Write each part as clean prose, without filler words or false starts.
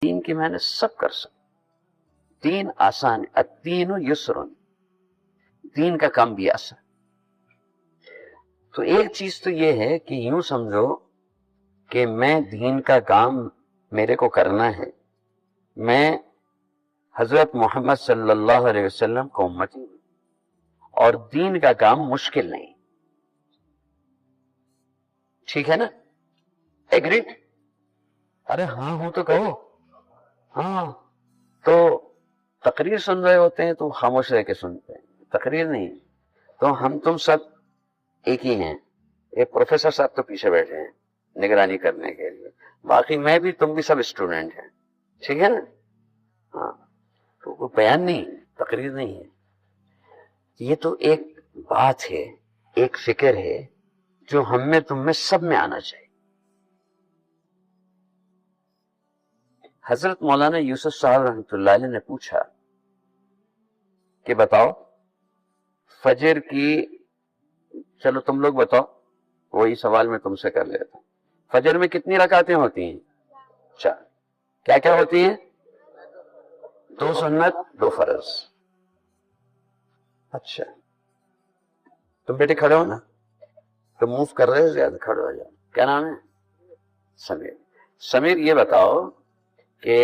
دین کی محنت سب کر سکتے، دین آسان ہے، الدین یسر، دین کا کام بھی آسان۔ تو ایک چیز تو یہ ہے کہ یوں سمجھو کہ میں دین کا کام میرے کو کرنا ہے، میں حضرت محمد صلی اللہ علیہ وسلم کو امتی ہوں، اور دین کا کام مشکل نہیں، ٹھیک ہے نا؟ ایگریڈ؟ ارے ہاں ہوں تو کہو ہاں۔ تو تقریر سن رہے ہوتے ہیں تو خاموش رہ کے سنتے ہیں، تقریر نہیں، تو ہم تم سب ایک ہی ہیں، ایک پروفیسر صاحب تو پیچھے بیٹھے ہیں نگرانی کرنے کے لیے، باقی میں بھی تم بھی سب اسٹوڈنٹ ہیں، ٹھیک ہے نا؟ ہاں، تو وہ بیان نہیں، تقریر نہیں ہے، یہ تو ایک بات ہے، ایک فکر ہے جو ہم میں تم میں سب میں آنا چاہیے۔ حضرت مولانا یوسف صاحب رحمۃ اللہ علیہ نے پوچھا کہ بتاؤ فجر کی، چلو تم لوگ بتاؤ، وہی سوال میں تم سے کر لیتا ہوں، فجر میں کتنی رکعتیں ہوتی ہیں؟ 4۔ کیا کیا ہوتی ہیں؟ 2 سنت 2 فرض۔ اچھا، تم بیٹے کھڑے ہو نا، تم موو کر رہے ہو زیادہ، کھڑے ہو جاؤ۔ کیا نام ہے؟ سمیر۔ سمیر یہ بتاؤ کہ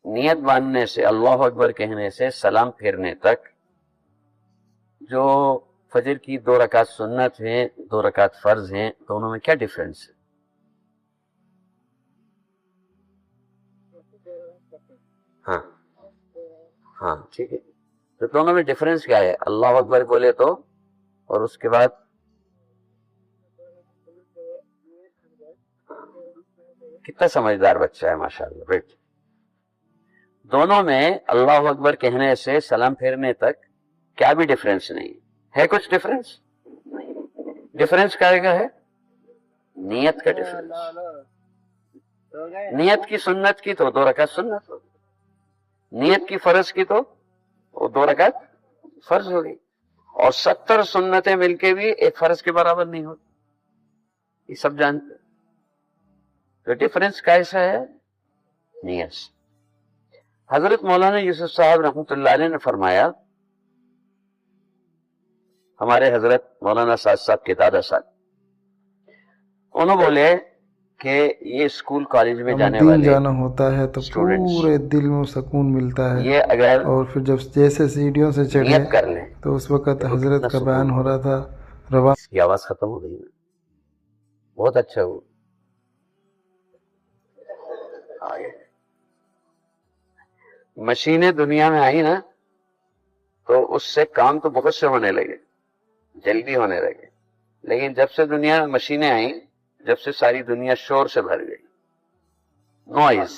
نیت باندھنے سے، اللہ اکبر کہنے سے سلام پھیرنے تک جو فجر کی 2 رکعت سنت ہیں، 2 رکعت فرض ہیں، دونوں میں کیا ڈفرنس ہے؟ ہاں ہاں ٹھیک ہے، تو دونوں میں ڈفرنس کیا ہے؟ اللہ اکبر بولے تو، اور اس کے بعد کتنا سمجھدار بچہ ہے ماشاءاللہ بیٹ۔ دونوں میں اللہ اکبر کہنے سے سلام پھیرنے تک کیا بھی ڈفرنس نہیں ہے، کچھ ڈفرنس نہیں۔ ڈفرنس کیا ہے؟ نیت کا ڈفرنس۔ نیت کی سنت کی تو 2 رکعت سنت ہوگی، نیت کی فرض کی تو وہ 2 رکعت فرض ہوگی، اور 70 سنتیں مل کے بھی ایک فرض کے برابر نہیں ہوتی، یہ سب جانتے۔ تو ڈفرنس کیسا ہے؟ نیت۔ حضرت مولانا یوسف صاحب رحمۃ اللہ علیہ نے فرمایا، ہمارے حضرت مولانا سعد صاحب کے دادا صاحب، انہوں بولے کہ یہ اسکول کالج میں جانے والے جانا ہوتا ہے تو پورے دل میں سکون ملتا ہے، یہ اگر اور پھر جب جیسے سیڑھیوں سے چڑھے نیت کر لیں تو اس وقت حضرت کا بیان ہو رہا تھا، رواں کی آواز ختم ہو گئی، بہت اچھا ہو۔ مشینیں دنیا میں آئی نا تو اس سے کام تو بہت سے ہونے لگے، جلدی ہونے لگے، لیکن جب سے دنیا میں مشینیں آئیں، جب سے ساری دنیا شور سے بھر گئی، نوائز۔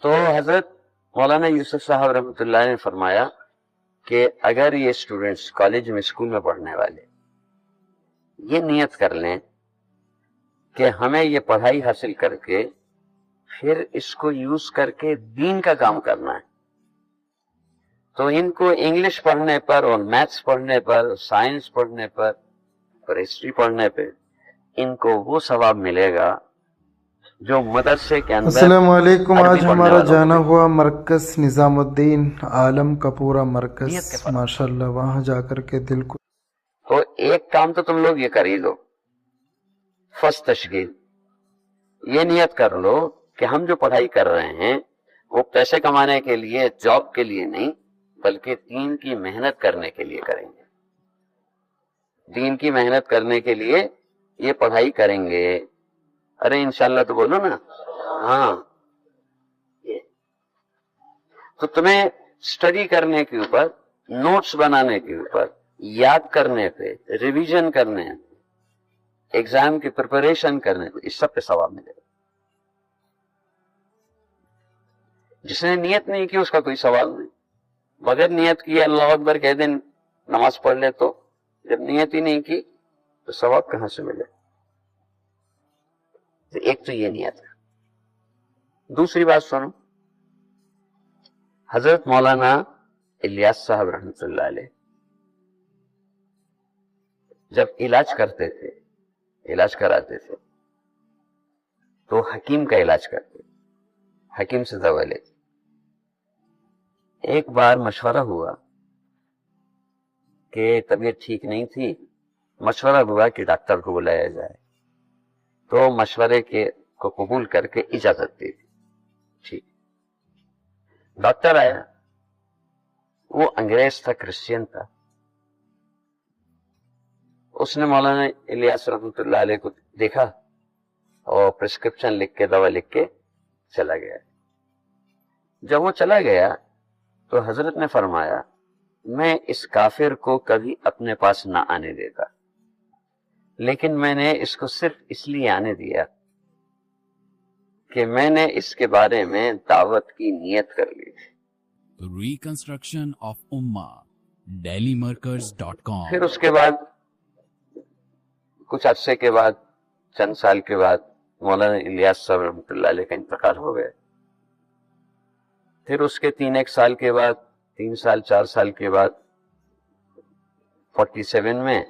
تو حضرت مولانا یوسف صاحب رحمۃ اللہ نے فرمایا کہ اگر یہ اسٹوڈنٹس کالج میں، اسکول میں پڑھنے والے یہ نیت کر لیں کہ ہمیں یہ پڑھائی حاصل کر کے پھر اس کو یوز کر کے دین کا کام کرنا ہے، تو ان کو انگلش پڑھنے پر اور میتھس پڑھنے پر، سائنس پڑھنے پر اور ہسٹری پڑھنے پہ ان کو وہ ثواب ملے گا جو مدرسے کے اندر۔ السلام علیکم۔ عربی آج پڑھنے ہمارا والوں کو جانا ملے گا۔ ہوا مرکز نظام الدین عالم کا پورا مرکز، نیت کے فرق۔ ماشاءاللہ وہاں جا کر کے دل کو، تو ایک کام تو تم لوگ یہ کر ہی لو، فرسٹ تشکیل، یہ نیت کر لو کہ ہم جو پڑھائی کر رہے ہیں وہ پیسے کمانے کے لیے، جاب کے لیے نہیں، بلکہ دین کی محنت کرنے کے لیے کریں گے، دین کی محنت کرنے کے لیے یہ پڑھائی کریں گے۔ ارے انشاءاللہ تو بولو نا، ہاں۔ تو تمہیں اسٹڈی کرنے کے اوپر، نوٹس بنانے کے اوپر، یاد کرنے پہ، ریویژن کرنے پہ، ایگزام کی پریپریشن کرنے پہ، اس سب پہ ثواب ملے گا۔ جس نے نیت نہیں کی اس کا کوئی سوال نہیں، بغیر نیت کیے اللہ اکبر کہہ دیں نماز پڑھ لے، تو جب نیت ہی نہیں کی تو ثواب کہاں سے ملے؟ تو ایک تو یہ نیت ہے۔ دوسری بات سنو، حضرت مولانا الیاس صاحب رحمۃ اللہ علیہ جب علاج کرتے تھے، علاج کراتے تھے، تو حکیم کا علاج کرتے، حکیم سے دوا لیتے. ایک بار مشورہ ہوا کہ طبیعت ٹھیک نہیں تھی، مشورہ ہوا کہ ڈاکٹر کو بلایا جائے، تو مشورے کو قبول کر کے اجازت دے دی. ٹھیک، ڈاکٹر آیا، وہ انگریز تھا، کرسچین تھا. اس نے مولانا الیاس رحمۃ اللہ علیہ کو دیکھا اور پرسکرپشن لکھ کے، دوا لکھ کے چلا گیا. جب وہ چلا گیا تو حضرت نے فرمایا میں اس کافر کو کبھی اپنے پاس نہ آنے دیتا، لیکن میں نے اس کو صرف اس لیے آنے دیا کہ میں نے اس کے بارے میں دعوت کی نیت کر لی. ریکنسٹرکشن آف امہ dailymarkers.com. پھر اس کے بعد کچھ عرصے کے بعد، چند سال کے بعد، مولانا الیاس صاحب رحمۃ اللہ علیہ کا انتقال ہو گیا. پھر اس کے 3 سال کے بعد، 3 سال 4 سال کے بعد 47 میں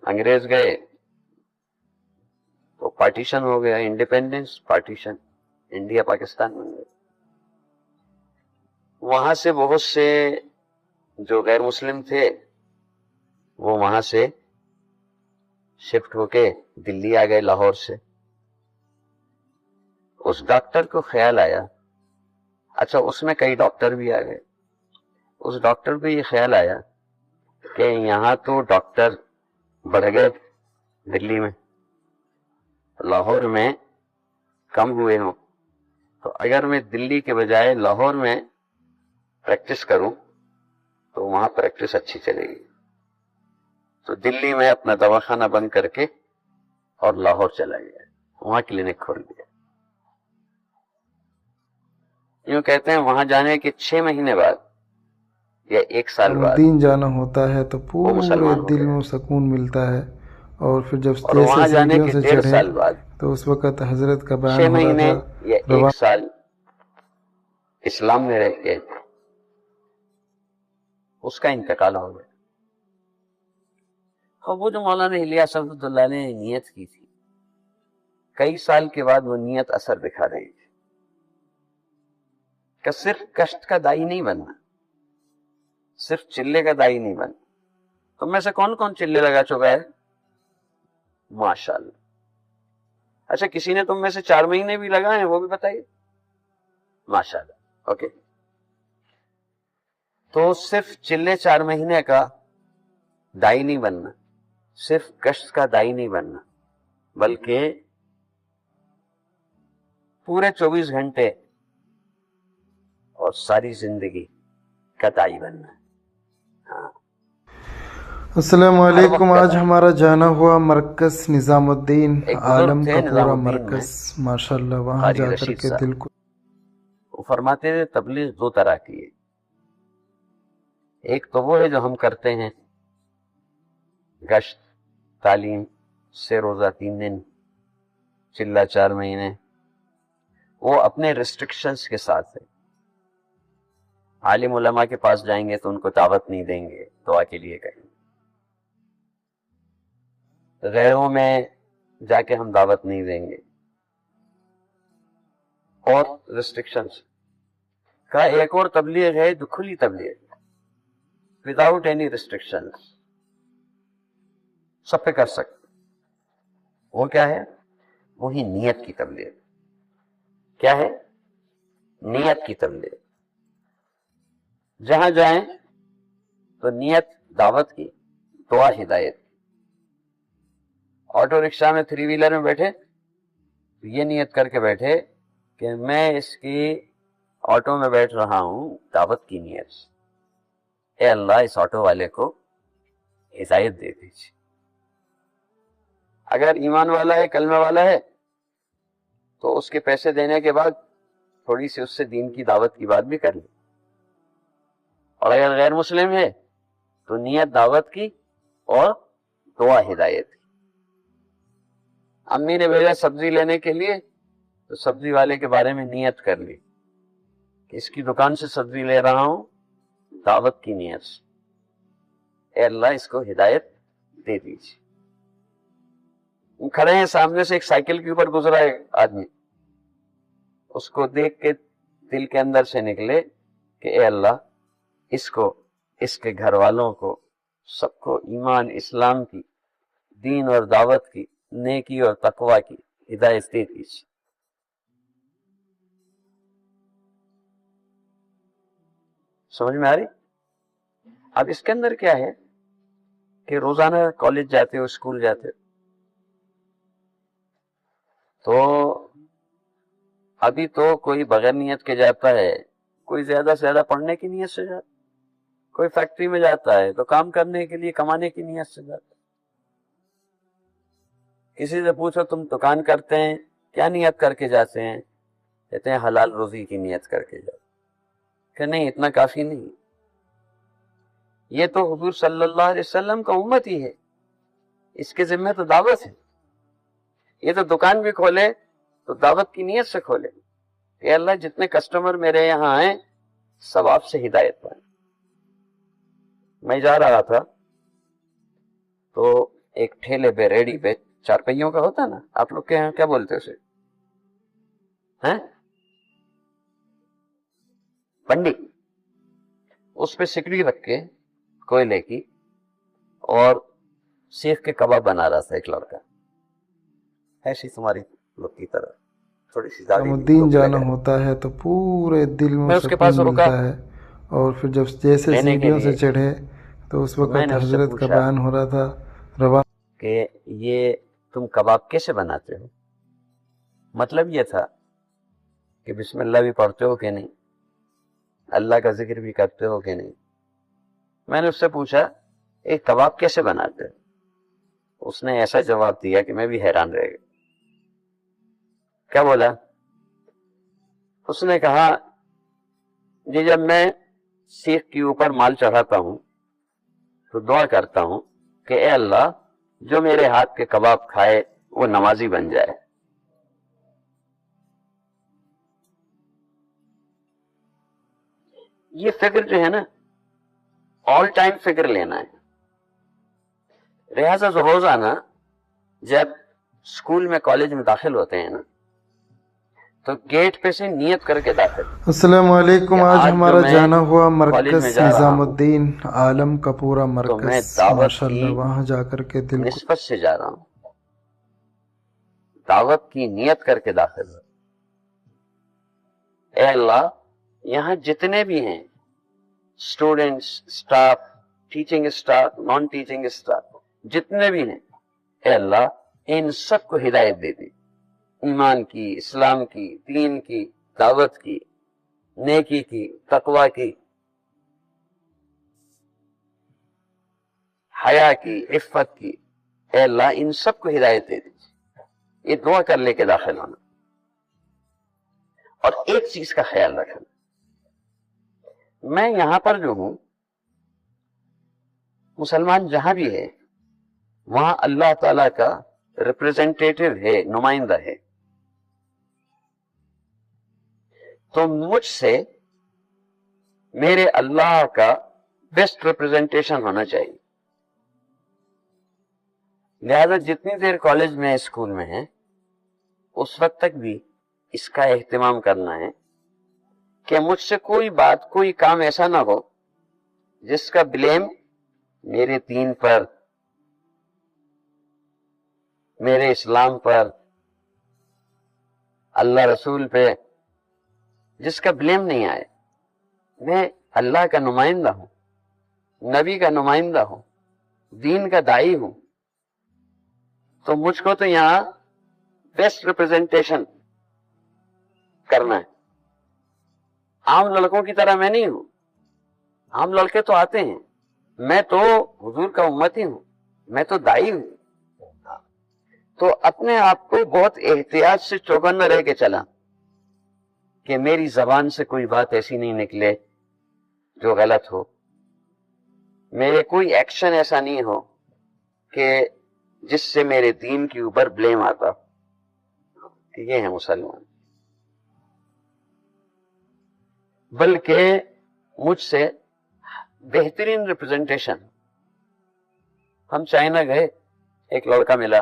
انگریز گئے تو پارٹیشن ہو گیا، انڈیپینڈنس پارٹیشن، انڈیا پاکستان بن گیا. وہاں سے بہت سے جو غیر مسلم تھے وہ وہاں سے شفٹ ہو کے دلی آ گئے، لاہور سے. اس ڈاکٹر کو خیال آیا، اچھا اس میں کئی ڈاکٹر بھی آ گئے، اس ڈاکٹر کو یہ خیال آیا کہ یہاں تو ڈاکٹر بڑھ گئے دلی میں، لاہور میں کم ہوئے ہوں، تو اگر میں دلی کے بجائے لاہور میں پریکٹس کروں تو وہاں پریکٹس اچھی چلے گی. تو دلی میں اپنا دواخانہ بند کر کے اور لاہور چلا گیا، وہاں کلینک کھول دیا. یوں کہتے ہیں وہاں جانے کے 6 مہینے بعد یا 1 سال بعد دین جانا ہوتا ہے تو وہ پورے مسلمان ہو دل گئے. میں سکون ملتا ہے. اور پھر جب اور وہاں جیسے جانے سیڑھیوں کے سے 1.5 چڑھے سال بعد، تو اس وقت حضرت کا بیان 6 ہو رہا مہینے تھا، یا 1 سال اسلام میں رہ کے اس کا انتقال ہو گیا. اور وہ جو مولانا الیاس رحمۃ اللہ علیہ نے نیت کی تھی، کئی سال کے بعد وہ نیت اثر دکھا رہی تھی کہ صرف کشت کا دائی نہیں بننا، صرف چلے کا دائی نہیں بننا. تم میں سے کون کون چلے لگا چکا ہے؟ ماشاءاللہ. اچھا کسی نے تم میں سے 4 مہینے بھی لگائے ہیں وہ بھی بتائیے. ماشاءاللہ. اوکے، تو صرف چلے 4 مہینے کا دائی نہیں بننا، صرف کشت کا دائی نہیں بننا، بلکہ پورے 24 گھنٹے اور ساری زندگی کا دائی بننا. ہاں. السلام علیکم. آج ہمارا جانا ہوا مرکز نظام الدین ایک بزرگ عالم تھے کا نظام پورا الدین میں، مرکز، ماشاءاللہ وہاں قاری جا کر رشید کے صاحب. دل کو وہ فرماتے تھے تبلیغ 2 طرح کی ہے. ایک تو وہ ہے جو ہم کرتے ہیں، گشت، تعلیم سے روزہ 3 دن، چلہ 4 مہینے، وہ اپنے ریسٹرکشنز کے ساتھ ہے. عالم علماء کے پاس جائیں گے تو ان کو دعوت نہیں دیں گے، دعا کے لیے کہیں گے. غیروں میں جا کے ہم دعوت نہیں دیں گے. اور ریسٹرکشنز کا ایک اور تبلیغ ہے جو کھلی تبلیغ، وداؤٹ اینی ریسٹرکشن، سب پہ کر سکتے. وہ کیا ہے؟ وہی نیت کی تبلیغ. کیا ہے؟ نیت کی تبلیغ. جہاں جائیں تو نیت دعوت کی، دعا ہدایت کی. آٹو رکشہ میں 3 ویلر میں بیٹھے تو یہ نیت کر کے بیٹھے کہ میں اس کی آٹو میں بیٹھ رہا ہوں دعوت کی نیت سے. اے اللہ اس آٹو والے کو ہدایت دے دیجیے. اگر ایمان والا ہے، کلمہ والا ہے، تو اس کے پیسے دینے کے بعد تھوڑی سی اس سے دین کی دعوت کی بات بھی کر لی. اور اگر غیر مسلم ہے تو نیت دعوت کی اور دعا ہدایت کی. امی نے بھیجا سبزی لینے کے لیے تو سبزی والے کے بارے میں نیت کر لی کہ اس کی دکان سے سبزی لے رہا ہوں دعوت کی نیت سے. اے اللہ اس کو ہدایت دے دیجیے. کھڑے ہیں, سامنے سے ایک سائیکل کے اوپر گزرا ہے آدمی, اس کو دیکھ کے دل کے اندر سے نکلے کہ اے اللہ اس کو, اس کے گھر والوں کو, سب کو ایمان اسلام کی, دین اور دعوت کی, نیکی اور تقوی کی ہدایت دے دیجیے. سمجھ میں آ رہی؟ اب اس کے اندر کیا ہے کہ روزانہ کالج جاتے ہو, اسکول جاتے ہو, تو ابھی تو کوئی بغیر نیت کے جاتا ہے, کوئی زیادہ سے زیادہ پڑھنے کی نیت سے جاتا, کوئی فیکٹری میں جاتا ہے تو کام کرنے کے لیے, کمانے کی نیت سے جاتا. کسی سے پوچھو تم دکان کرتے ہیں, کیا نیت کر کے جاتے ہیں؟ کہتے ہیں حلال روزی کی نیت کر کے جاتے. کہ نہیں, اتنا کافی نہیں. یہ تو حضور صلی اللہ علیہ وسلم کا امت ہی ہے, اس کے ذمہ تو دعوت ہے. یہ تو دکان بھی کھولے تو دعوت کی نیت سے کھولے کہ اللہ جتنے کسٹمر میرے یہاں آئیں سب آپ سے ہدایت پائیں. میں جا رہا تھا تو ایک ٹھیلے پہ, ریڈی پہ, 4 پہیوں کا ہوتا نا, آپ لوگ کے یہاں کیا بولتے اسے, ہیں پنڈی, اس پہ سکڑی رکھ کے کوئلے کی اور سیخ کے کباب بنا رہا تھا ایک لڑکا, ایسی تمہاری لوگ کی طرح تھوڑی سی نظام الدین جانا ہوتا ہے تو پورے دل میں اس کے پاس سکون رکا ملتا ہے. اور پھر جب جیسے لینے کے سیڑھیوں سے لیے چڑھے تو اس میں وقت نے اس سے حضرت کا پوچھا بیان ہو رہا تھا, روا کہ یہ تم کباب کیسے بناتے ہو؟ مطلب یہ تھا کہ بسم اللہ بھی پڑھتے ہو کہ نہیں, اللہ کا ذکر بھی کرتے ہو کہ نہیں. میں نے اس سے پوچھا ایک کباب کیسے بناتے ہو؟ اس نے ایسا جواب دیا کہ میں بھی حیران رہ گیا. کیا بولا؟ اس نے کہا جی جب میں سیخ کے اوپر مال چڑھاتا ہوں تو دعا کرتا ہوں کہ اے اللہ جو میرے ہاتھ کے کباب کھائے وہ نمازی بن جائے. یہ فکر جو ہے نا, آل ٹائم فکر لینا ہے. لہٰذا روزانہ جب اسکول میں, کالج میں داخل ہوتے ہیں نا, تو گیٹ پہ سے نیت کر کے داخل. السلام علیکم. کہ آج آج ہمارا جو میں جانا ہوا کالج میں مرکز جا رہا نظام ہوں الدین عالم کا پورا تو میں مرکز, دعوت ماشاءاللہ, کی وہاں جا کر کے دل کو نسبت سے جا رہا ہوں, دعوت کی نیت کر کے داخل ہو. اے اللہ یہاں جتنے بھی ہیں students, staff, teaching staff, naan teaching staff, جتنے بھی ہیں, اے اللہ ان سب کو ہدایت دے دی, ایمان کی, اسلام کی, دین کی, دعوت کی, نیکی کی, تقوی کی, حیا کی, عفت کی. اے اللہ ان سب کو ہدایت دے دیجیے. یہ دعا کر لے کے داخل ہونا. اور ایک چیز کا خیال رکھنا, میں یہاں پر جو ہوں, مسلمان جہاں بھی ہے وہاں اللہ تعالی کا ریپرزینٹیٹو ہے, نمائندہ ہے. تو مجھ سے میرے اللہ کا بیسٹ ریپرزینٹیشن ہونا چاہیے. لہذا جتنی دیر کالج میں, اسکول میں ہے, اس وقت تک بھی اس کا اہتمام کرنا ہے کہ مجھ سے کوئی بات, کوئی کام ایسا نہ ہو جس کا بلیم میرے دین پر, میرے اسلام پر, اللہ رسول پہ, جس کا بلیم نہیں آئے. میں اللہ کا نمائندہ ہوں, نبی کا نمائندہ ہوں, دین کا دائی ہوں, تو مجھ کو تو یہاں بیسٹ ریپرزینٹیشن کرنا ہے. عام لڑکوں کی طرح میں نہیں ہوں. عام لڑکے تو آتے ہیں, میں تو حضور کا امتی ہوں, میں تو دائی ہوں. تو اپنے آپ کو بہت احتیاط سے چوکنا رہ کے چلا کہ میری زبان سے کوئی بات ایسی نہیں نکلے جو غلط ہو, میرے کوئی ایکشن ایسا نہیں ہو کہ جس سے میرے دین کے اوپر بلیم آتا. یہ ہے مسلمان. بلکہ مجھ سے بہترین ریپرزنٹیشن. ہم چائنا گئے, ایک لڑکا ملا,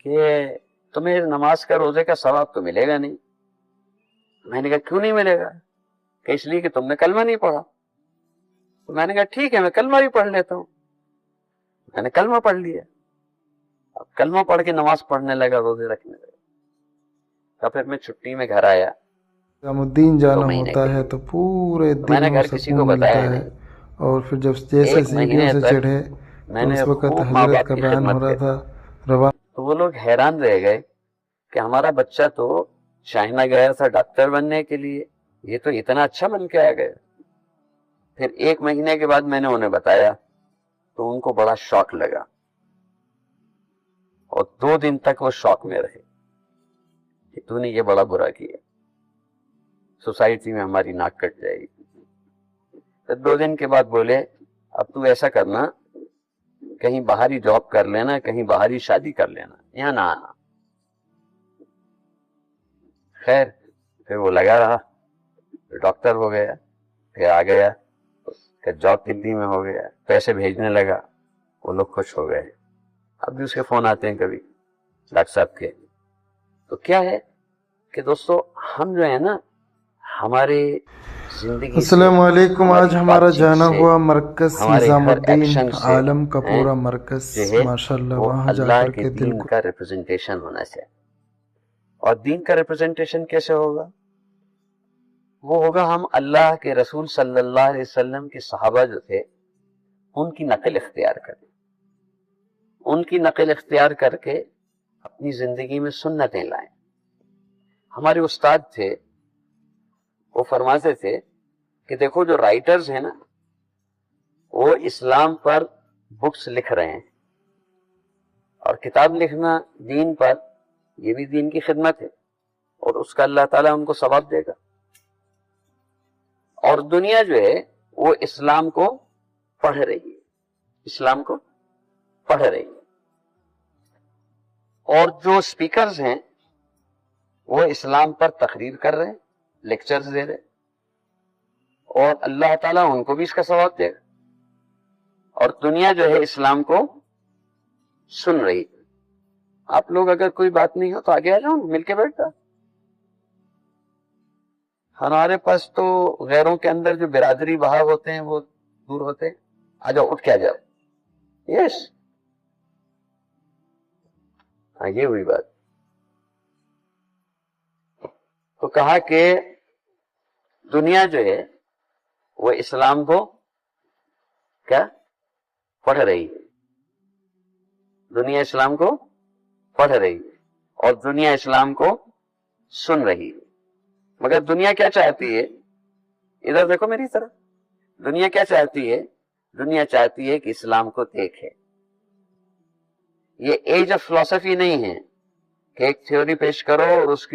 کہ تمہیں نماز کا روزے کا ثواب تو ملے گا نہیں. میں نے کہا کیوں نہیں ملے گا؟ کہ اس لیے کہ تم نے کلمہ نہیں پڑھا. تو میں نے کہا ٹھیک ہے میں کلمہ بھی پڑھ لیتا ہوں. میں نے کلمہ پڑھ لیا. اب کلمہ پڑھ کے نماز پڑھنے لگا, روزے رکھنے لگا. تو پھر میں چھٹی میں گھر آیا. نظام الدین جانا 2 مہینے ہوتا کے ہے تو پورے میں نے دن گھر کسی کو سکون بتایا ملتا ہے. نہیں. اور پھر جب جیسے 1 سیڑھیوں مہینے سے تک چڑھے میں تو نے اس وقت خوب ماں حضرت باپ کا کی بیان ہو خدمت رہا کی. تھا روا. تو وہ لوگ حیران رہ گئے کہ ہمارا بچہ تو چائنا گیا تھا ڈاکٹر بننے کے لیے, یہ تو اتنا اچھا بن کے آ گیا. پھر 1 مہینے کے بعد میں نے انہیں بتایا تو ان کو بڑا شوق لگا, اور 2 دن تک وہ شوق میں رہے کہ تو نے یہ بڑا برا کیا, سوسائٹی میں ہماری ناک کٹ جائے گی. پھر 2 دن کے بعد بولے اب تو ایسا کرنا, کہیں باہری جاب کر لینا, کہیں باہری شادی کر لینا, یہاں نہ آنا. خیر پھر وہ لگا رہا, ڈاکٹر ہو گیا, پھر آ گیا, پھر جاب دلی میں ہو گیا, پیسے بھیجنے لگا, وہ لوگ خوش ہو گئے. اب بھی اس کے فون آتے ہیں کبھی ڈاکٹر صاحب کے. تو کیا ہے کہ دوستو ہم جو ہے نا ہمارے زندگی سے, السلام علیکم. ہماری آج ہمارا بات چیت جانا سے, ہوا مرکز ہمارے نظام ہر الدین ایکشن سے عالم کا ہیں, پورا مرکز جو ہے ماشاءاللہ وہ وہاں جا اللہ کر کے کے دل دین کو کا ریپرزنٹیشن ہونا چاہیے. اور دین کا ریپرزنٹیشن کیسے ہوگا؟ وہ ہوگا ہم اللہ کے رسول صلی اللہ علیہ وسلم کے صحابہ جو تھے ان کی نقل اختیار کریں, ان کی نقل اختیار کر کے اپنی زندگی میں سنتیں لائیں. ہمارے استاد تھے, وہ فرماتے تھے کہ دیکھو جو رائٹرز ہیں نا وہ اسلام پر بکس لکھ رہے ہیں, اور کتاب لکھنا دین پر یہ بھی دین کی خدمت ہے, اور اس کا اللہ تعالیٰ ان کو ثواب دے گا. اور دنیا جو ہے وہ اسلام کو پڑھ رہی ہے, اسلام کو پڑھ رہی ہے. اور جو سپیکرز ہیں وہ اسلام پر تقریر کر رہے ہیں, لیکچرز دے رہے ہیں, اور اللہ تعالیٰ ان کو بھی اس کا ثواب دے گا. اور دنیا جو ہے اسلام کو سن رہی ہے. آپ لوگ اگر کوئی بات نہیں ہو تو آگے آ جاؤ, مل کے بیٹھ جاؤ. ہمارے پاس تو غیروں کے اندر جو برادری بہاو ہوتے ہیں وہ دور ہوتے ہیں. آ جاؤ, اٹھ کے آ جاؤ. یس, ہاں یہ ہوئی بات. تو کہا کہ دنیا جو ہے وہ اسلام کو کیا پڑھ رہی ہے, دنیا اسلام کو پڑھ رہی ہے, اور دنیا اسلام کو سن رہی ہے. مگر دنیا کیا چاہتی ہے؟ ادھر دیکھو میری طرف. دنیا کیا چاہتی ہے؟ دنیا چاہتی ہے کہ اسلام کو دیکھے. یہ ایج آف فلسفی نہیں ہے کہ ایک تھیوری پیش کرو اور اس کی